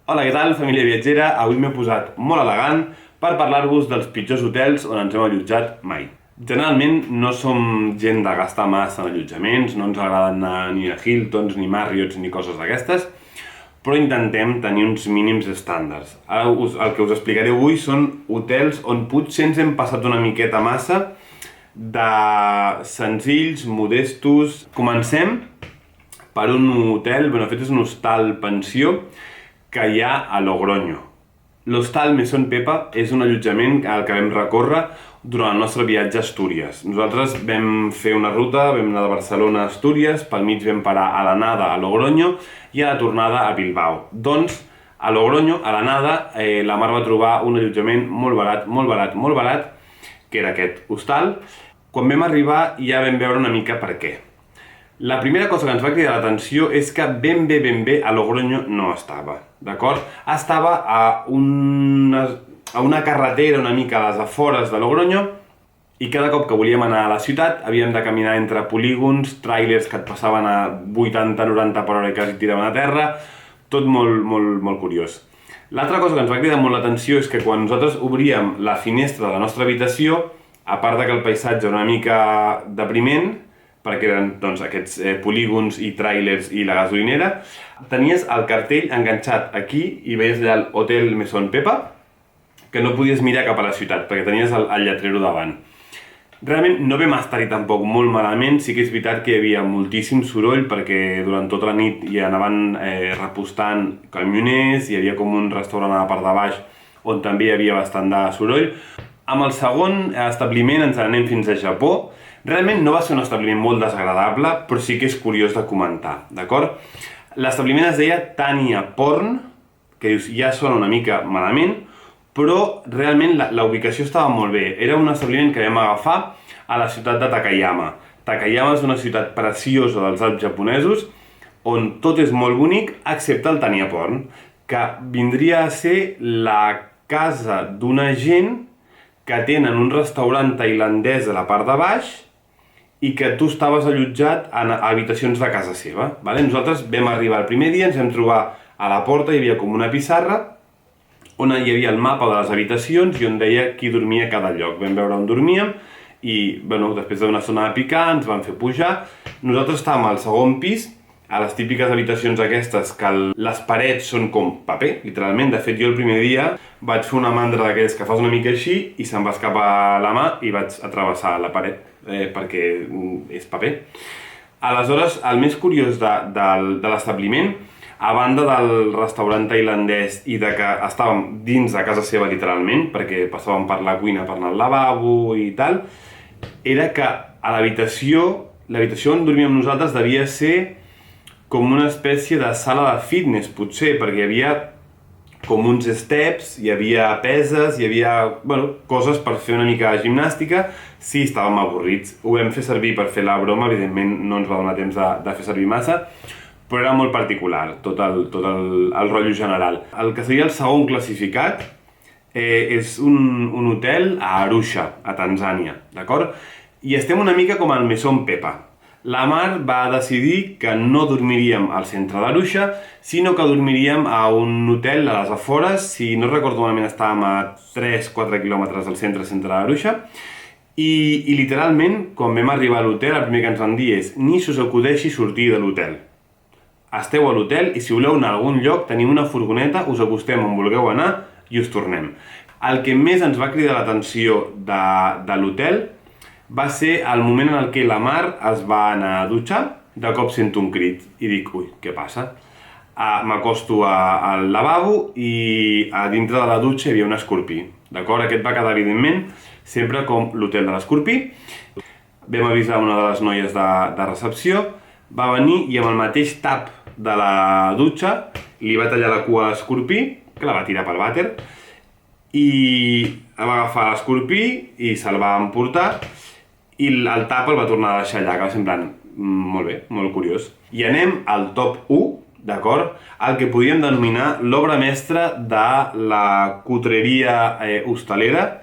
Hola, què tal, família viatgera? Avui m'he posat molt elegant per parlar-vos dels pitjors hotels on ens hem allotjat mai. Generalment no som gent de gastar massa en allotjaments, no ens agrada anar ni a Hiltons, ni Marriotts, ni coses d'aquestes, però intentem tenir uns mínims estàndards. Ara el que us explicaré avui són hotels on potser ens hem passat una miqueta massa de senzills, modestos. Comencem per un hotel, de fet és un hostal-pensió que hi ha a Logroño. L'hostal Mesón Pepa és un allotjament al que vam recórrer durant el nostre viatge a Astúries. Nosaltres vam fer una ruta, vam anar de Barcelona a Astúries, pel mig vam parar a l'anada a Logroño i a la tornada a Bilbao. Doncs, a Logroño, a l'anada, la Mar va trobar un allotjament molt barat, que era aquest hostal. Quan vam arribar ja vam veure una mica per què. La primera cosa que ens va cridar l'atenció és que ben bé a Logroño no estava, d'acord? Estava a una carretera una mica a les afores de Logroño i cada cop que volíem anar a la ciutat havíem de caminar entre polígons, tràilers que et passaven a 80-90 per hora i quasi tiraven a terra, tot molt curiós. L'altra cosa que ens va cridar molt l'atenció és que quan nosaltres obríem la finestra de la nostra habitació, a part que el paisatge era una mica depriment, perquè eren aquests polígons i tràilers i la gasolinera, tenies el cartell enganxat aquí i veies allà l'Hotel Mesón Pepa, que no podies mirar cap a la ciutat, perquè tenies el lletrero davant. Realment no vam estar-hi tampoc molt malament, sí que és veritat que hi havia moltíssim soroll, perquè durant tota la nit hi anaven repostant camioners, hi havia com un restaurant a la part de baix on també hi havia bastant de soroll. Amb el segon establiment ens anem fins a Japó. Realment no va ser un establiment molt desagradable, però sí que és curiós de comentar, d'acord? L'establiment es deia Tania Porn, que dius, ja sona una mica malament, però realment la ubicació estava molt bé. Era un establiment que vam agafar a la ciutat de Takayama. Takayama és una ciutat preciosa dels Alps japonesos, on tot és molt bonic, excepte el Tania Porn, que vindria a ser la casa d'una gent que tenen un restaurant tailandès a la part de baix i que tu estaves allotjat en habitacions de casa seva. Nosaltres vam arribar el primer dia, ens vam trobar a la porta, hi havia com una pissarra on hi havia el mapa de les habitacions i on deia qui dormia a cada lloc. Vam veure on dormíem i després d'una zona de picar ens van fer pujar. Nosaltres estàvem al segon pis, a les típiques habitacions aquestes que les parets són com paper, literalment. De fet, jo el primer dia vaig fer una mandra d'aquells que fas una mica així i se'm va escapar la mà i vaig atrevessar la paret, perquè és paper. Aleshores, el més curiós de l'establiment, a banda del restaurant tailandès i de que estàvem dins de casa seva literalment, perquè passàvem per la cuina per anar al lavabo i tal, era que a l'habitació on dormíem nosaltres devia ser com una espècie de sala de fitness, potser, perquè hi havia com uns steps, hi havia peses, hi havia coses per fer una mica de gimnàstica. Sí, estàvem avorrits. Ho vam fer servir per fer la broma, evidentment no ens va donar temps de fer servir massa, però era molt particular, tot el rotllo general. El que seria el segon classificat és un hotel a Arusha, a Tanzània, d'acord? I estem una mica com al Mesón Pepa. La Mar va decidir que no dormiríem al centre d'Arusha, sinó que dormiríem a un hotel a les afores. Si no recordo malament, estàvem a 3-4 quilòmetres del centre d'Arusha. I literalment, quan vam arribar a l'hotel, el primer que ens van dir és: ni se us acudeixi sortir de l'hotel. Esteu a l'hotel i si voleu anar a algun lloc, tenim una furgoneta, us acostem on vulgueu anar i us tornem. El que més ens va cridar l'atenció de l'hotel va ser el moment en què la Mar es va anar a dutxar. De cop sento un crit i dic, ui, què passa? M'acosto al lavabo i a dintre de la dutxa hi havia un escorpí. D'acord? Aquest va quedar, evidentment, sempre com l'hotel de l'escorpí. Vam avisar una de les noies de recepció, va venir i amb el mateix tap de la dutxa li va tallar la cua a l'escorpí, que la va tirar pel vàter, i va agafar l'escorpí i se'l va emportar i el tap el va tornar a deixar allà, que va ser en plan, molt bé, molt curiós. I anem al top 1, d'acord? El que podríem denominar l'obra mestra de la cutreria hostalera.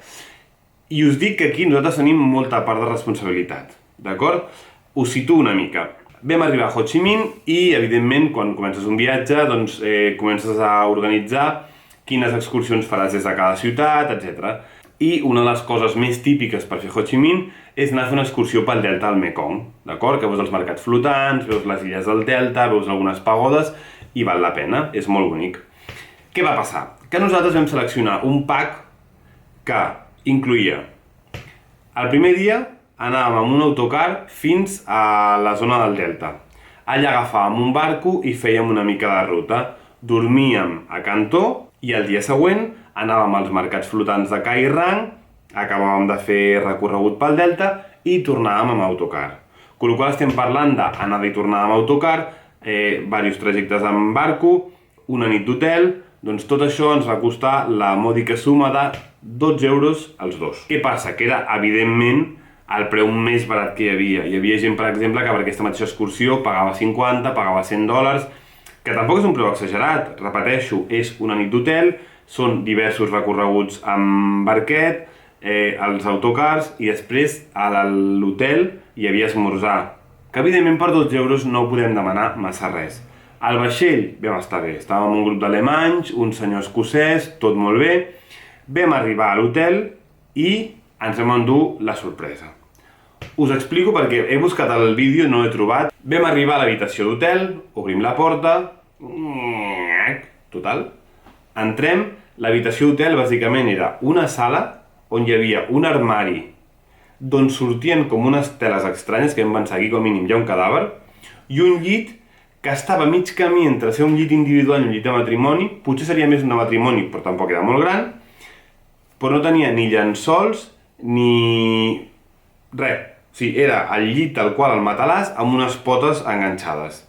I us dic que aquí nosaltres tenim molta part de responsabilitat, d'acord? Us situo una mica. Vam arribar a Ho Chi Minh i, evidentment, quan comences un viatge, doncs comences a organitzar quines excursions faràs des de cada ciutat, etc. I una de les coses més típiques per fer Ho Chi Minh és anar a fer una excursió pel delta del Mekong, d'acord? Que veus els mercats flotants, veus les illes del delta, veus algunes pagodes i val la pena, és molt bonic. Què va passar? Que nosaltres vam seleccionar un pack que incloïa el primer dia anàvem amb un autocar fins a la zona del delta. Allà agafàvem un barco i fèiem una mica de ruta. Dormíem a Cantó i el dia següent anàvem als mercats flotants de Cai Rang, acabàvem de fer recorregut pel delta i tornàvem amb autocar. Amb la qual cosa estem parlant d'anada i tornada amb autocar, diversos trajectes amb barco, una nit d'hotel, doncs tot això ens va costar la mòdica suma de 12 euros als dos. Què passa? Que era, evidentment, el preu més barat que hi havia. Hi havia gent, per exemple, que per aquesta mateixa excursió pagava 50, pagava 100 dòlars, que tampoc és un preu exagerat. Repeteixo, és una nit d'hotel, són diversos recorreguts amb barquet, els autocars, i després a l'hotel hi havia esmorzar, que evidentment per 12 euros no podem demanar massa res. Al vaixell vam estar bé, estàvem amb un grup d'alemanys, un senyor escocès, tot molt bé. Vam arribar a l'hotel i ens vam endur la sorpresa. Us explico perquè he buscat el vídeo, no l'he trobat. Vam arribar a l'habitació d'hotel, obrim la porta, total, entrem. L'habitació d'hotel bàsicament era una sala on hi havia un armari d'on sortien com unes teles estranyes, que vam pensar aquí com a mínim hi ha un cadàver, i un llit que estava mig camí entre ser un llit individual i un llit de matrimoni. Potser seria més un de matrimoni, però tampoc era molt gran, però no tenia ni llençols ni res. O sigui, era el llit tal qual, el matalàs, amb unes potes enganxades.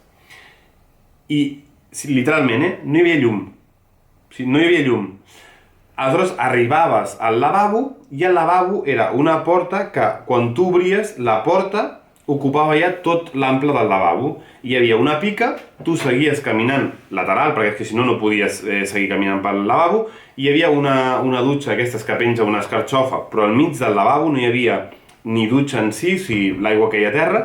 I, literalment, no hi havia llum. O sigui, no hi havia llum. Aleshores, arribaves al lavabo, i el lavabo era una porta que, quan tu obries, la porta ocupava ja tot l'ample del lavabo. Hi havia una pica, tu seguies caminant lateral, perquè és que si no, no podies seguir caminant pel lavabo. Hi havia una dutxa, aquestes que penja una escarxofa, però al mig del lavabo no hi havia ni dutxa en si, o sigui, l'aigua que hi ha a terra,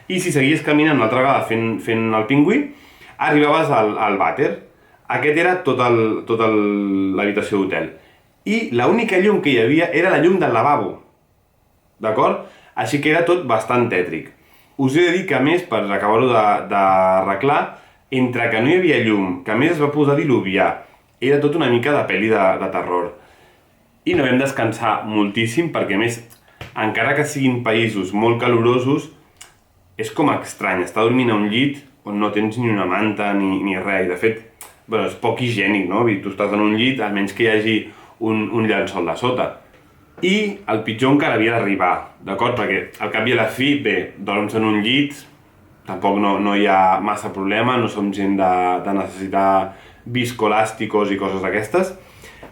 i si seguies caminant una altra vegada fent el pingüí, arribaves al vàter. Aquest era tota l'habitació d'hotel. I l'única llum que hi havia era la llum del lavabo, d'acord? Així que era tot bastant tètric. Us he de dir que, a més, per acabar-ho d'arreglar, entre que no hi havia llum, que a més es va posar a diluviar, era tot una mica de pel·li de terror. I no vam descansar moltíssim perquè, a més, encara que siguin països molt calorosos, és com estrany estar dormint a un llit on no tens ni una manta ni res. I de fet, bueno, és poc higiènic, no? Tu estàs en un llit, almenys que hi hagi un llençol de sota. I el pitjor encara havia d'arribar, d'acord? Perquè al cap i a la fi, bé, dorms en un llit, tampoc no hi ha massa problema, no som gent de necessitar viscolàsticos i coses d'aquestes.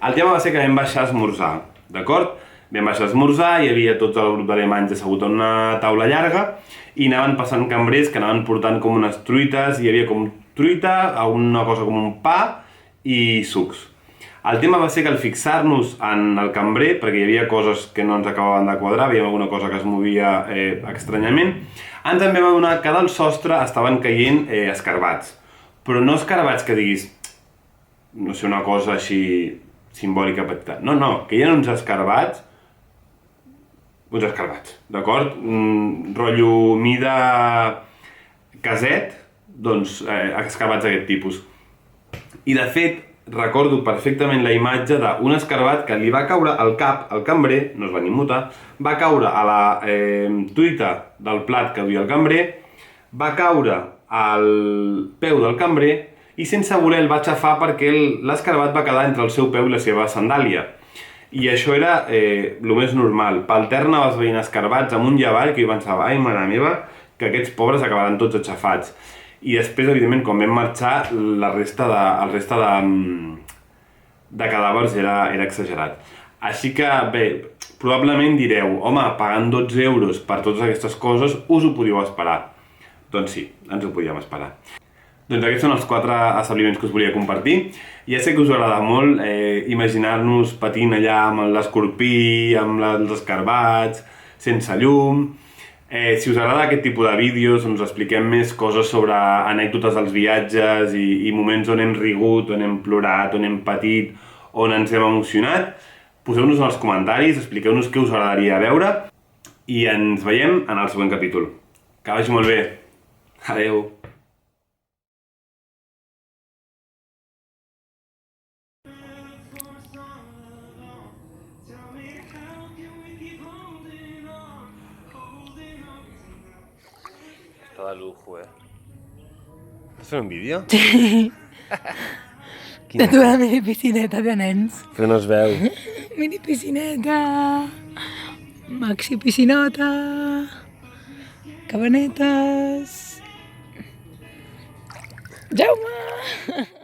El tema va ser que vam baixar a esmorzar, d'acord? Vam baixar a esmorzar, hi havia tots el grup d'alemanys assegut en una taula llarga i anaven passant cambrers que anaven portant com unes truites, hi havia com truita, una cosa com un pa i sucs. El tema va ser que al fixar-nos en el cambrer, perquè hi havia coses que no ens acabaven de quadrar, veiem alguna cosa que es movia estranyament, ens en vam adonar que del sostre estaven caient escarbats. Però no escarbats que diguis, no sé, una cosa així simbòlica petita. No, que hi ha uns escarbats, d'acord? Rotllo mida caset, doncs escarbats d'aquest tipus. I de fet, recordo perfectament la imatge d'un escarbat que li va caure al cap al cambrer, no es va ni mutar, va caure a la truita del plat que duia el cambrer, va caure al peu del cambrer i sense voler el va aixafar perquè l'escarbat va quedar entre el seu peu i la seva sandàlia. I això era el més normal. Pel terra anaves veient escarbats amunt i avall que jo pensava, ai, mare meva, que aquests pobres acabaran tots aixafats. I després, evidentment, quan vam marxar, el resta de cadàvers era exagerat. Així que, bé, probablement direu, home, pagant 12 euros per totes aquestes coses, us ho podíeu esperar. Doncs sí, ens ho podíem esperar. Doncs aquests són els 4 establiments que us volia compartir. Ja sé que us agrada molt imaginar-nos patint allà amb l'escorpí, amb els escarbats, sense llum. Si us agrada aquest tipus de vídeos on us expliquem més coses sobre anècdotes dels viatges i moments on hem rigut, on hem plorat, on hem patit, on ens hem emocionat, poseu-nos en els comentaris, expliqueu-nos què us agradaria veure i ens veiem en el següent capítol. Que vagi molt bé. Adeu. Está de lujo, ¿Estás en un vídeo? Sí. De tu la mini piscineta de nens. Però no es veu. Mini piscineta. Maxi piscinota. Cabanetes. Jaume!